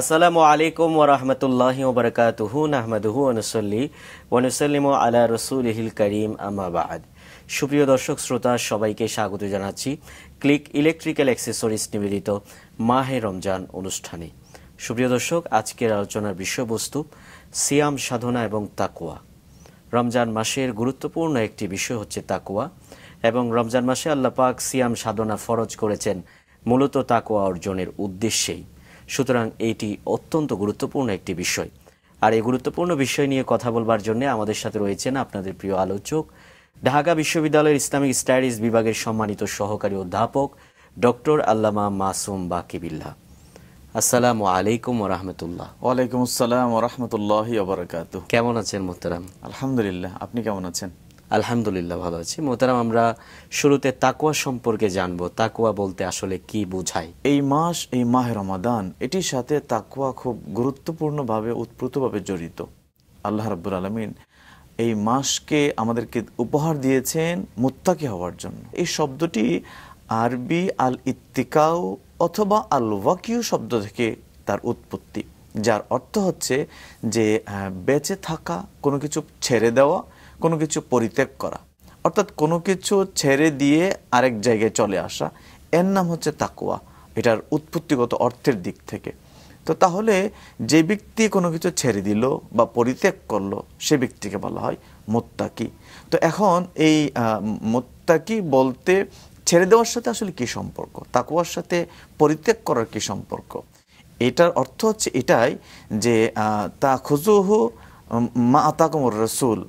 আসসালামু আলাইকুম ওয়া রাহমাতুল্লাহি ওয়া বারাকাতুহু নাহমাদুহু ওয়া নুসাল্লি ওয়া নুসাল্লিমু আলা রাসূলিহিল কারীম আম্মা বা'দ। সুপ্রিয় দর্শক শ্রোতা, সবাইকে স্বাগত জানাচ্ছি ক্লিক ইলেকট্রিক্যাল অ্যাক্সেসরিজ নিবেদিত মাহে রমজান অনুষ্ঠানে। সুপ্রিয় দর্শক, আজকের আলোচনার বিষয়বস্তু সিয়াম সাধনা এবং তাকওয়া। রমজান মাসের গুরুত্বপূর্ণ একটি বিষয় হচ্ছে তাকওয়া, এবং রমজান মাসে আল্লাহ পাক সিয়াম সাধনা ফরজ করেছেন মূলত তাকওয়া অর্জনের উদ্দেশ্যেই। সুতরাং এইটি অত্যন্ত গুরুত্বপূর্ণ একটি বিষয়। আর এই গুরুত্বপূর্ণ বিষয় নিয়ে কথা বলবার জন্য আমাদের সাথে রয়েছেন আপনাদের প্রিয় আলোচক, ঢাকা বিশ্ববিদ্যালয়ের ইসলামিক স্টাডিজ বিভাগের সম্মানিত সহকারী অধ্যাপক ডক্টর আল্লামা মাসুম বাকিবিল্লাহ। আসসালামু আলাইকুম ওয়া রাহমাতুল্লাহ। ওয়ালাইকুম আসসালাম ওয়া রাহমাতুল্লাহি ওয়া বারাকাতুহু। কেমন আছেন মোহতারাম? আলহামদুলিল্লাহ, আপনি কেমন আছেন? আলহামদুলিল্লাহ, ভালো আছি মোহতারাম। আমরা শুরুতে তাকওয়া সম্পর্কে জানবো। তাকওয়া বলতে আসলে কি বোঝায়? এই মাস, এই মাহে রমাদান, এটির সাথে তাকওয়া খুব গুরুত্বপূর্ণভাবে ওতপ্রোতভাবে জড়িত। আল্লাহ রাব্বুল আলামিন এই মাসকে আমাদেরকে উপহার দিয়েছেন মুত্তাকি হওয়ার জন্য। এই শব্দটি আরবি আল ইত্তিকাউ অথবা আল ওয়াকিউ শব্দ থেকে তার উৎপত্তি, যার অর্থ হচ্ছে যে বেঁচে থাকা, কোনো কিছু ছেড়ে দেওয়া, কোনো কিছু পরিত্যাগ করা, অর্থাৎ কোনো কিছু ছেড়ে দিয়ে আরেক জায়গায় চলে আসা, এর নাম হচ্ছে তাকওয়া, এটার উৎপত্তিগত অর্থের দিক থেকে। তো তাহলে যে ব্যক্তি কোনো কিছু ছেড়ে দিল বা পরিত্যাগ করলো, সে ব্যক্তিকে বলা হয় মুত্তাকি। তো এখন এই মুত্তাকি বলতে ছেড়ে দেওয়ার সাথে আসলে কি সম্পর্ক, তাকওয়ার সাথে পরিত্যাগ করার কি সম্পর্ক? এটার অর্থ হচ্ছে এটাই যে তাখুযুহু মা আতাকুমুর রাসূল,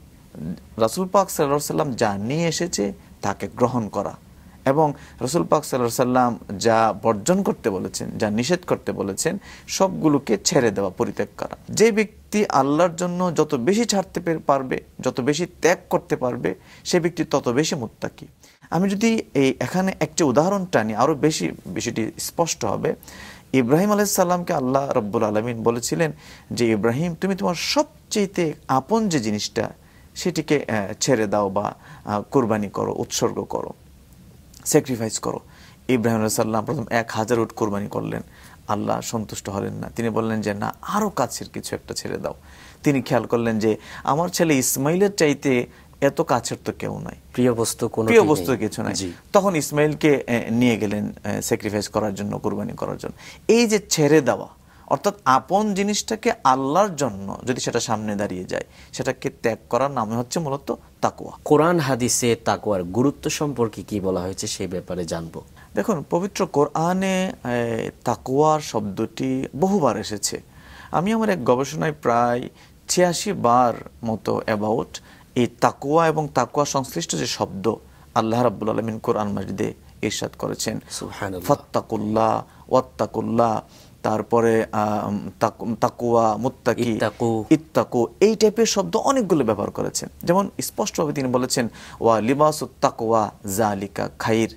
রাসূল পাক সাল্লাল্লাহু আলাইহি সাল্লাম যা নিয়ে এসেছে তাকে গ্রহণ করা, এবং রাসূল পাক সাল্লাল্লাহু আলাইহি সাল্লাম যা বর্জন করতে বলেছেন, যা নিষেধ করতে বলেছেন, সবগুলোকে ছেড়ে দেওয়া, পরিত্যাগ করা। যে ব্যক্তি আল্লাহর জন্য যত বেশি ছাড়তে পারবে, যত বেশি ত্যাগ করতে পারবে, সে ব্যক্তি তত বেশি মুত্তাকি। আমি যদি এখানে একটি উদাহরণ টানি, আরও বিষয়টি স্পষ্ট হবে। ইব্রাহিম আলাইহিস সালামকে আল্লাহ রাব্বুল আলামিন বলেছিলেন যে, ইব্রাহিম, তুমি তোমার সবচেয়ে আপন যে জিনিসটা, সেটিকে ছেড়ে দাও বা কোরবানি করো, উৎসর্গ করো, স্যাক্রিফাইস করো। ইব্রাহিম আলাইহিস সালাম প্রথম 1000 উট কোরবানি করলেন। আল্লাহ সন্তুষ্ট হলেন না, তিনি বললেন যে না, আরও কাছের কিছু একটা ছেড়ে দাও। তিনি খেয়াল করলেন যে আমার ছেলে ইসমাইলের চাইতে এত কাছের তো কেউ নাই, প্রিয় বস্তু কিছু নাই। তখন ইসমাইলকে নিয়ে গেলেন স্যাক্রিফাইস করার জন্য, কোরবানি করার জন্য। এই যে ছেড়ে দেওয়া, অর্থাৎ আপন জিনিসটাকে আল্লাহর জন্য যদি সেটা সামনে দাঁড়িয়ে যায়, সেটাকে ত্যাগ করার নামে হচ্ছে মূলত তাকওয়া। কোরআন হাদিসে তাকওয়ার গুরুত্ব সম্পর্কে কি বলা হয়েছে সেই ব্যাপারে জানবো। দেখুন, পবিত্র কোরআনে তাকওয়ার শব্দটি বহুবার এসেছে। আমি আমার এক গবেষণায় প্রায় 86 বার মতো অ্যাবাউট এই তাকওয়া এবং তাকওয়া সংশ্লিষ্ট যে শব্দ আল্লাহ রাব্বুল আলামিন কোরআন মাজিদে ইরশাদ করেছেন। ফাত্তাকুল্লাহ, ওয়াত্তাকুল্লাহ, তারপরে তাকওয়া, মুত্তাকি, ইত্তাকু, এই টাইপের শব্দ অনেকগুলো ব্যবহার করেছেন। যেমন স্পষ্টভাবে তিনি বলেছেন, ওয়া লিবাসুত তাকওয়া যালিকা খাইর।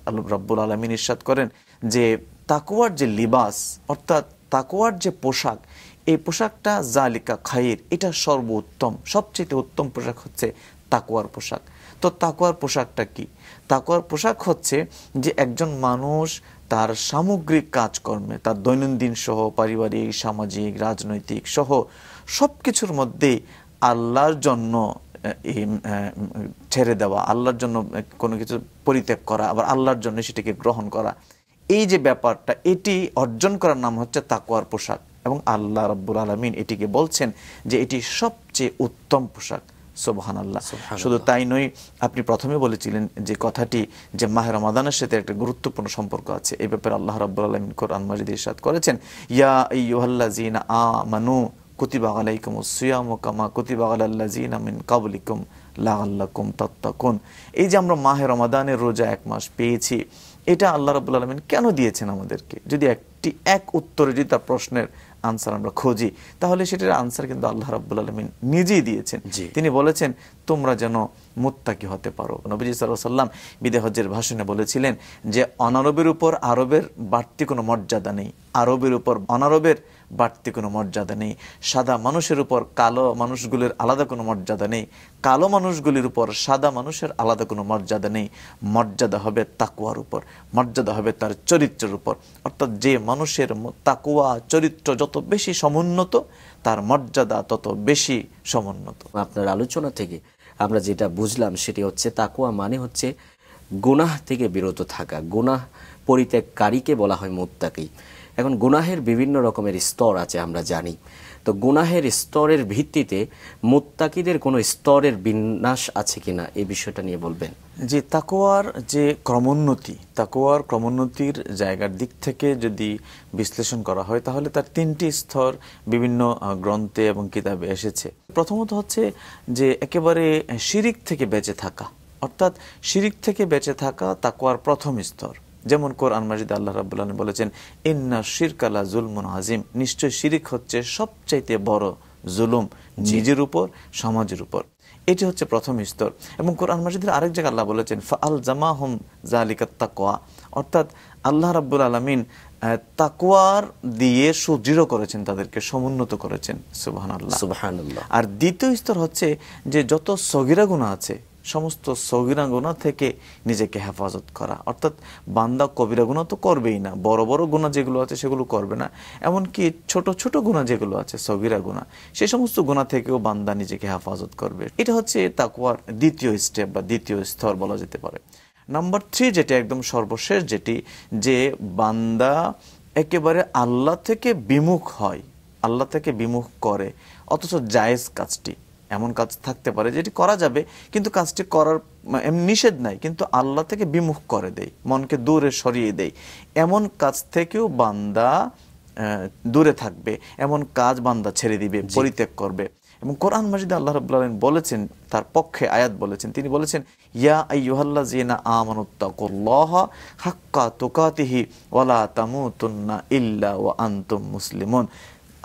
আল্লাহ রাব্বুল আলামিন ইরশাদ করেন যে তাকওয়ার যে লিবাস, অর্থাৎ তাকওয়ার যে পোশাক, এই পোশাকটা জালিকা খাইর, এটা সর্বোত্তম, সবচেয়ে উত্তম পোশাক হচ্ছে তাকওয়ার পোশাক। তো তাকওয়ার পোশাকটা কি? তাকওয়ার পোশাক হচ্ছে যে একজন মানুষ তার সামগ্রিক কাজকর্মে, তার দৈনন্দিন সহ পারিবারিক, সামাজিক, রাজনৈতিক সহ সব কিছুর মধ্যে আল্লাহর জন্য ছেড়ে দেওয়া, আল্লাহর জন্য কোনো কিছু পরিত্যাগ করা, আবার আল্লাহর জন্য সেটাকে গ্রহণ করা, এই যে ব্যাপারটা, এটি অর্জন করার নাম হচ্ছে তাকওয়ার পোশাক। এবং আল্লাহ রাব্বুল আলামিন এটিকে বলছেন যে এটি সবচেয়ে উত্তম পোশাক। সুবহানাল্লাহ। শুধু তাই নয়, আপনি প্রথমে বলেছিলেন যে কথাটি, যে মাহে রমাদানের সাথে একটা গুরুত্বপূর্ণ সম্পর্ক আছে, এই ব্যাপারে আল্লাহ রাব্বুল আলামিন কোরআন মাজিদে ইরশাদ করেছেন, ইয়া আইয়ুহাল্লাযীনা আমানু কুতিবা আলাইকুমুস সিয়ামু কামা কুতিবা আলাল্লাযীনা মিন ক্বাবলিকুম লাআল্লাকুম তাত্তাকুন। এই যে আমরা মাহে রমাদানের রোজা 1 মাস পেয়েছি, এটা আল্লাহ রাব্বুল আলামিন কেন দিয়েছেন আমাদেরকে? যদি এক উত্তরে যদি তার প্রশ্নের আনসার আমরা খুঁজি, তাহলে সেটার আনসার কিন্তু আল্লাহ রাব্বুল আলামিন নিজেই দিয়েছেন। তিনি বলেছেন, তোমরা যেন মুত্তাকি হতে পারো। নবীজি সাল্লাল্লাহু আলাইহি ওয়াসাল্লাম বিদায় হজ্জের ভাষণে বলেছিলেন যে অনারবের উপর আরবের বাড়তি কোনো মর্যাদা নেই, আরবের উপর অনারবের বাড়তি কোনো মর্যাদা নেই, সাদা মানুষের উপর কালো মানুষগুলির আলাদা কোনো মর্যাদা নেই, কালো মানুষগুলির উপর সাদা মানুষের আলাদা কোনো মর্যাদা নেই। মর্যাদা হবে তাকওয়ার উপর, মর্যাদা হবে তার চরিত্রের উপর। অর্থাৎ যে মানুষের তাকওয়া চরিত্র যত বেশি সমুন্নত, তার মর্যাদা তত বেশি সমুন্নত। আপনার আলোচনা থেকে আমরা যেটা বুঝলাম সেটি হচ্ছে তাকওয়া মানে হচ্ছে গুনাহ থেকে বিরত থাকা, গুনাহ পরিত্যাগকারীকে বলা হয় মুত্তাকি। এখন গুনাহের বিভিন্ন রকমের স্তর আছে আমরা জানি, তো গুনাহের স্তরের ভিত্তিতে মুত্তাকিদের কোনো স্তরের বিন্যাস আছে কিনা এই বিষয়টা নিয়ে বলবেন। যে তাকওয়ার যে ক্রমোন্নতি, তাকওয়ার ক্রমোন্নতির জায়গার দিক থেকে যদি বিশ্লেষণ করা হয় তাহলে তার তিনটি স্তর বিভিন্ন গ্রন্থে এবং কিতাবে এসেছে। প্রথমত হচ্ছে যে একেবারে শিরিক থেকে বেঁচে থাকা, অর্থাৎ শিরিক থেকে বেঁচে থাকা তাকওয়ার প্রথম স্তর। যেমন কোরআন মাজিদে আল্লাহ রাব্বুল আলামিন বলেছেন, ইন্না শিরকা লা যুলমুন আযীম, নিশ্চয় শিরিক হচ্ছে সবচাইতে বড় জুলুম নিজের উপর, সমাজের উপর। এটি হচ্ছে প্রথম স্তর। এবং কোরআন মাজিদের আরেক জায়গায় আল্লাহ বলেছেন ফাআলজামাহুম যালিকাত তাকওয়া, অর্থাৎ আল্লাহ রাব্বুল আলামিন তাকওয়ার দিয়ে সুদৃঢ় করেছেন, তাদেরকে সমুন্নত করেছেন। সুবহানাল্লাহ, সুবহানাল্লাহ। আর দ্বিতীয় স্তর হচ্ছে যে যত সগীরা গুনাহ আছে সমস্ত সগীরা গুনাহ থেকে নিজেকে হেফাজত করা, অর্থাৎ বান্দা কবিরা গুনাহ তো করবেই না, বড় বড় গুনাহ যেগুলো আছে সেগুলো করবে না, এমনকি ছোট ছোট গুনাহ যেগুলো আছে সগীরা গুনাহ, সেই সমস্ত গুনাহ থেকেও বান্দা নিজেকে হেফাজত করবে। এটা হচ্ছে তাকওয়ার দ্বিতীয় স্টেপ বা দ্বিতীয় স্তর বলা যেতে পারে। নাম্বার 3 যেটি একদম সর্বশেষ, যেটি যে বান্দা একেবারে আল্লাহ থেকে বিমুখ হয়, আল্লাহ থেকে বিমুখ করে, অথচ জায়েজ কাজটি, এমন কাজ থাকতে পারে যেটি করা যাবে কিন্তু কাজটি করার এমন নিষেধ নাই, কিন্তু আল্লাহ থেকে বিমুখ করে দেয়, মনকে দূরে সরিয়ে দেয়, এমন কাজ থেকেও বান্দা দূরে থাকবে, এমন কাজ বান্দা ছেড়ে দিবে, পরিত্যাগ করবে। এবং কোরআন মাজিদে আল্লাহ রাব্বুল আলামিন বলেছেন, তার পক্ষে আয়াত বলেছেন, তিনি বলেছেন ইয়া আইয়ুহাল্লাযীনা আমানুত্তাকুল্লাহা হাক্কা তুকাতিহি ওয়ালা তামুতুন্না ইল্লা ওয়া আনতুম মুসলিমুন।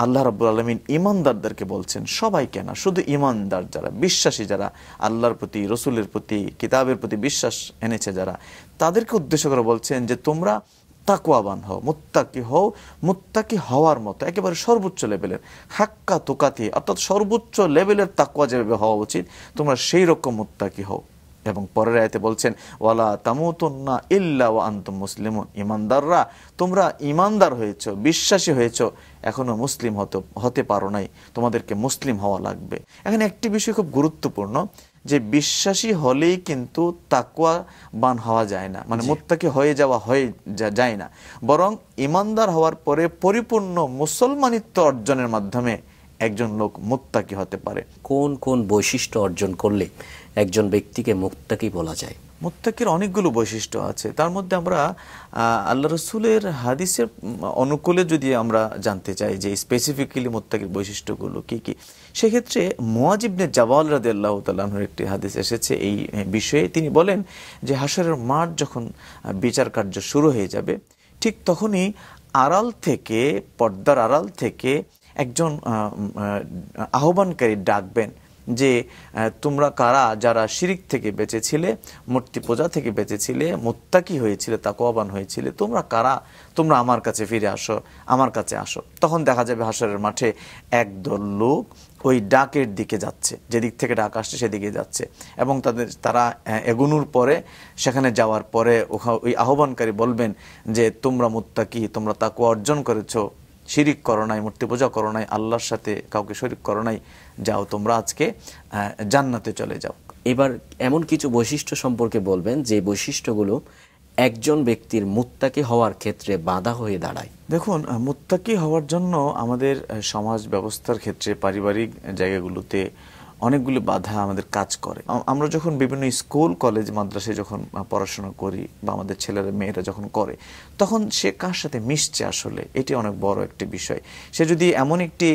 আল্লাহ রাব্বুল আলামিন ঈমানদারদেরকে বলছেন, সবাইকে না, শুধু ঈমানদার যারা, বিশ্বাসী যারা, আল্লাহর প্রতি, রসুলের প্রতি, কিতাবের প্রতি বিশ্বাস এনেছে যারা, তাদেরকে উদ্দেশ্য করে বলছেন যে তোমরা তাকওয়াবান হও, মুত্তাকি হও, মুত্তাকি হওয়ার মতো একেবারে সর্বোচ্চ লেভেলের, হাক্কা তুকাতি, অর্থাৎ সর্বোচ্চ লেভেলের তাকওয়া যেভাবে হওয়া উচিত তোমরা সেই রকম মুত্তাকি হও। এবং পরের আয়াতে বলছেন ওয়ালা তামুতুন্না ইল্লা ওয়া আনতুম মুসলিমুন, ঈমানদাররা তোমরা ঈমানদার হয়েছো, বিশ্বাসী হয়েছো, এখনো মুসলিম হতে পারো নাই, তোমাদেরকে মুসলিম হওয়া লাগবে। এখানে একটি বিষয় খুব গুরুত্বপূর্ণ, যে বিশ্বাসী হলেই কিন্তু তাকওয়াবান হওয়া যায় না, মানে মুত্তাকি হয়ে যাওয়া যায় না, বরং ঈমানদার হওয়ার পরে পরিপূর্ণ মুসলমানিত্ব অর্জনের মাধ্যমে একজন লোক মুত্তাকি হতে পারে। কোন কোন বৈশিষ্ট্য অর্জন করলে একজন ব্যক্তিকে মুত্তাকি বলা যায়? মুত্তাকির অনেকগুলো বৈশিষ্ট্য আছে, তার মধ্যে আমরা আল্লাহ রসুলের হাদিসের অনুকূলে যদি আমরা জানতে চাই যে স্পেসিফিক্যালি মুত্তাকির বৈশিষ্ট্যগুলো কি কি, সেক্ষেত্রে মুআয ইবনে জাবাল রাদিয়াল্লাহু তাআলা আনহুর একটি হাদিস এসেছে এই বিষয়ে। তিনি বলেন যে হাশরের মাঠ যখন বিচার কার্য শুরু হয়ে যাবে, ঠিক তখনই আড়াল থেকে, পর্দার আড়াল থেকে একজন আহ্বানকারী ডাকবেন যে তোমরা কারা যারা শিরিক থেকে বেঁচেছিলে, মূর্তি পূজা থেকে বেঁচেছিলে, মুত্তাকি হয়েছিলে, তাকওয়াবান হয়েছিলে, তোমরা কারা, তোমরা আমার কাছে ফিরে আসো, আমার কাছে আসো। তখন দেখা যাবে হাশরের মাঠে একদল লোক ওই ডাকের দিকে যাচ্ছে, যেদিক থেকে ডাক আসছে সেদিকে যাচ্ছে, এবং তারা এগোনোর পরে, সেখানে যাওয়ার পরে ওই আহ্বানকারী বলবেন যে তোমরা মুত্তাকি, তোমরা তাকওয়া অর্জন করেছো, শিরিক করো নাই, মূর্তি পূজা করো নাই, আল্লাহর সাথে কাউকে শরীক করো নাই, যাও তোমরা আজকে জান্নাতে চলে যাও। এবার এমন কিছু বৈশিষ্ট্য সম্পর্কে বলবেন যে বৈশিষ্ট্যগুলো একজন ব্যক্তির মুত্তাকি হওয়ার ক্ষেত্রে বাধা হয়ে দাঁড়ায়। দেখুন, মুত্তাকি হওয়ার জন্য আমাদের সমাজ ব্যবস্থার ক্ষেত্রে, পারিবারিক জায়গাগুলোতে অনেকগুলো বাধা আমাদের কাজ করে। আমরা যখন বিভিন্ন স্কুল, কলেজ, মাদ্রাসায় যখন পড়াশোনা করি, বা আমাদের ছেলেরা মেয়েরা যখন করে, তখন সে কার সাথে মিশছে আসলে, এটি অনেক বড় একটি বিষয়। সে যদি এমন একটি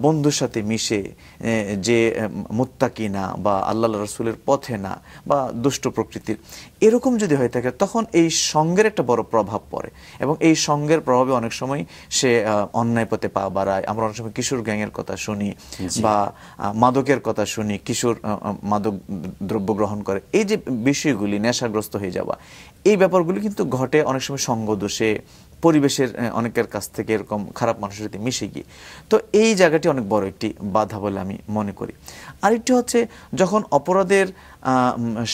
বন্ধুর সাথে মিশে যে মুত্তাকি না, বা আল্লাহ রাসূলের পথে না, বা দুষ্ট প্রকৃতির, এরকম যদি হয়ে থাকে, তখন এই সঙ্গের একটা বড় প্রভাব পড়ে, এবং এই সঙ্গের প্রভাবে অনেক সময় সে অন্যায় পথে পা বাড়ায়। আমরা অনেক সময় কিশোর গ্যাংয়ের কথা শুনি, বা মাদকের কথা শুনি, কিশোর মাদক দ্রব্য গ্রহণ করে, এই যে বিষয়গুলি, নেশাগ্রস্ত হয়ে যাওয়া, এই ব্যাপারগুলি কিন্তু ঘটে অনেক সময় সঙ্গ দোষে, পরিবেশের অনেকের কাছ থেকে এরকম খারাপ মানুষের সাথে মিশে গিয়ে। তো এই জায়গাটি অনেক বড় একটি বাধা বলে আমি মনে করি। আরেকটি হচ্ছে যখন অপরাধের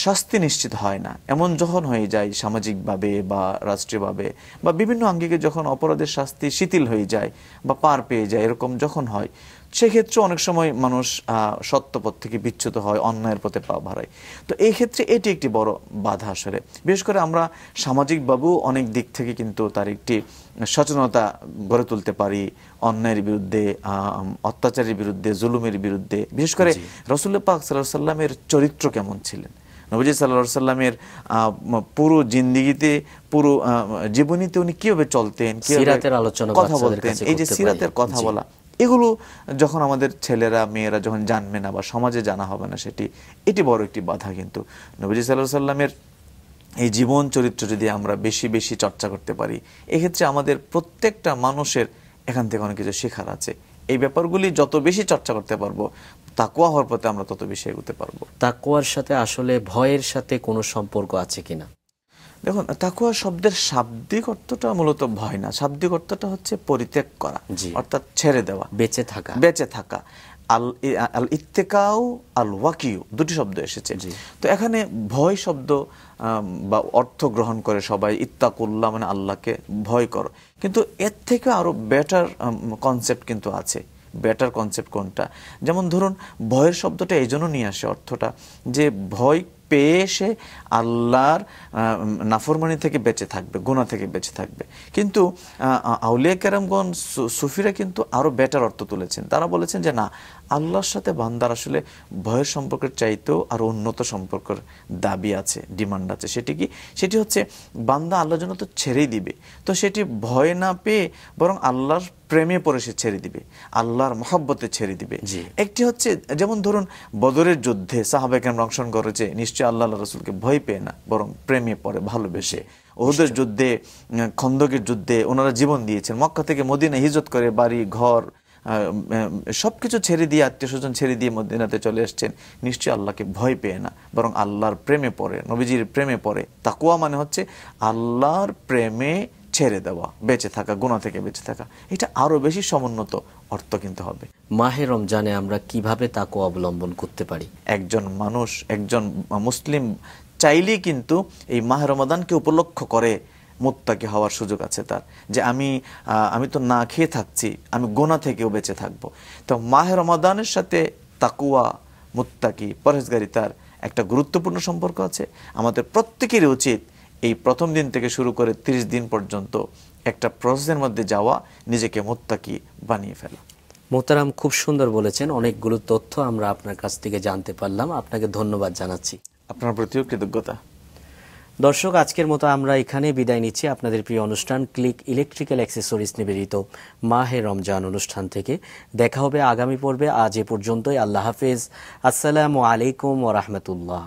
শাস্তি নিশ্চিত হয় না, এমন যখন হয়ে যায় সামাজিকভাবে বা রাষ্ট্রীয়ভাবে বা বিভিন্ন আঙ্গিকে, যখন অপরাধের শাস্তি শিথিল হয়ে যায় বা পার পেয়ে যায়, এরকম যখন হয়, সেক্ষেত্রে অনেক সময় মানুষ সত্যপথ থেকে বিচ্যুত হয়, অন্যায়ের পথে পা বাড়ায়। তো এই ক্ষেত্রে এটি একটি বড় বাধা আসলে। বিশেষ করে আমরা সামাজিকভাবেও অনেক দিক থেকে কিন্তু তার একটি সচেতনতা গড়ে তুলতে পারি অন্যায়ের বিরুদ্ধে, অত্যাচারের বিরুদ্ধে, জুলুমের বিরুদ্ধে। বিশেষ করে রাসূলুল্লাহ পাক সাল্লাল্লাহু আলাইহি সাল্লামের চরিত্র কেমন ছিলেন, নবীজি সাল্লাল্লাহু আলাইহি সাল্লামের পুরো জিন্দেগিতে, পুরো জীবনীতে উনি কিভাবে চলতেন, কিভাবে কথা বলতেন, এই যে সিরাতের কথা বলা, এগুলো যখন আমাদের ছেলেরা মেয়েরা যখন জানবে না বা সমাজে জানা হবে না, এটি বড় একটি বাধা। কিন্তু নবীজি সাল্লাল্লাহু আলাইহি সাল্লামের এই জীবন চরিত্র যদি আমরা বেশি বেশি চর্চা করতে পারি, এক্ষেত্রে আমাদের প্রত্যেকটা মানুষের এখান থেকে অনেক কিছু শেখার আছে। এই ব্যাপারগুলি যত বেশি চর্চা করতে পারবো, তাকওয়া হওয়ার পথে আমরা তত বেশি এগোতে পারবো। তাকওয়ার সাথে আসলে ভয়ের সাথে কোনো সম্পর্ক আছে কিনা? দেখুন, তাকওয়া শব্দের শাব্দিক অর্থটা মূলত ভয় না, শাব্দিক অর্থটা হচ্ছে পরিত্যাগ করা, অর্থাৎ ছেড়ে দেওয়া, বেঁচে থাকা। আল ইত্তেকাউ আল ওয়াকিউ, দুটি শব্দ এসেছে। তো এখানে ভয় শব্দ বা অর্থ গ্রহণ করে সবাই ইত্তাকুল্লাহ, মানে আল্লাহকে ভয় করো, কিন্তু এর থেকে আরো বেটার কনসেপ্ট কিন্তু আছে। বেটার কনসেপ্ট কোনটা? যেমন ধরুন, ভয়ের শব্দটা এই জন্য নিয়ে আসে অর্থটা, যে ভয় পেয়ে সে আল্লাহর নাফরমানি থেকে বেঁচে থাকবে, গুনাহ থেকে বেঁচে থাকবে। কিন্তু আউলিয়া কেরামগণ, সুফিরা কিন্তু আরো বেটার অর্থ তুলেছেন। তারা বলেছেন যে না, আল্লাহর সাথে বান্দার আসলে ভয়ের সম্পর্কের চাইতেও আরো উন্নত সম্পর্কের দাবি আছে, ডিমান্ড আছে। সেটি হচ্ছে বান্দা আল্লাহর জন্য তো ছেড়েই দিবে, তো সেটি ভয় না পেয়ে বরং আল্লাহর প্রেমে পড়ে সে ছেড়ে দিবে, আল্লাহর মহব্বতে ছেড়ে দিবে। একটি হচ্ছে, যেমন ধরুন বদরের যুদ্ধে সাহাবায়ে কেরাম অংশগ্রহণ করেছে, নিশ্চয়ই আল্লাহ রাসূলকে ভয় পেয়ে না, বরং প্রেমে পড়ে, ভালোবেসে। উহুদের যুদ্ধে, খন্দকের যুদ্ধে ওনারা জীবন দিয়েছেন, মক্কা থেকে মদিনায় হিজরত করে বাড়ি ঘর সবকিছু ছেড়ে দিয়ে, আত্মীয় স্বজন ছেড়ে দিয়ে মদিনাতে চলে আসছেন, নিশ্চয়ই আল্লাহকে ভয় পেয়ে না, বরং আল্লাহর প্রেমে পড়ে, নবীজির প্রেমে পড়ে। তাকওয়া মানে হচ্ছে আল্লাহর প্রেমে ছেড়ে দেওয়া, বেঁচে থাকা, গুনাহ থেকে বেঁচে থাকা। এটা আরো বেশি সমুন্নত অর্থ কিন্তু হবে। মাহে রমজানে আমরা কিভাবে তাকওয়া অবলম্বন করতে পারি? একজন মানুষ, একজন মুসলিম চাইলেই কিন্তু এই মাহে রমাদানকে উপলক্ষ করে মুত্তাকি হওয়ার সুযোগ আছে তার, যে আমি তো না খেয়ে থাকছি, আমি গুনাহ থেকেও বেঁচে থাকবো। তো মাহে রমাদানের সাথে তাকওয়া, মুত্তাকি, পরহেজগারিতার একটা গুরুত্বপূর্ণ সম্পর্ক আছে। আমাদের প্রত্যেকেরই উচিত এই প্রথম দিন থেকে শুরু করে 30 দিন পর্যন্ত একটা প্রসেসের মধ্যে যাওয়া, নিজেকে মুত্তাকি বানিয়ে ফেলা। মোহতারাম, খুব সুন্দর বলেছেন। অনেকগুলো তথ্য আমরা আপনার কাছ থেকে জানতে পারলাম, আপনাকে ধন্যবাদ জানাচ্ছি। আপনার প্রতিও কৃতজ্ঞতা। দর্শক, আজকের মতো আমরা এখানে বিদায় নিচ্ছি আপনাদের প্রিয় অনুষ্ঠান ক্লিক ইলেকট্রিক্যাল অ্যাক্সেসরিজ নিবেদিত মাহে রমজান অনুষ্ঠান থেকে। দেখা হবে আগামী পর্বে। আজ এ পর্যন্তই। আল্লাহ হাফেজ। আসসালামু আলাইকুম ওয়া রাহমাতুল্লাহ।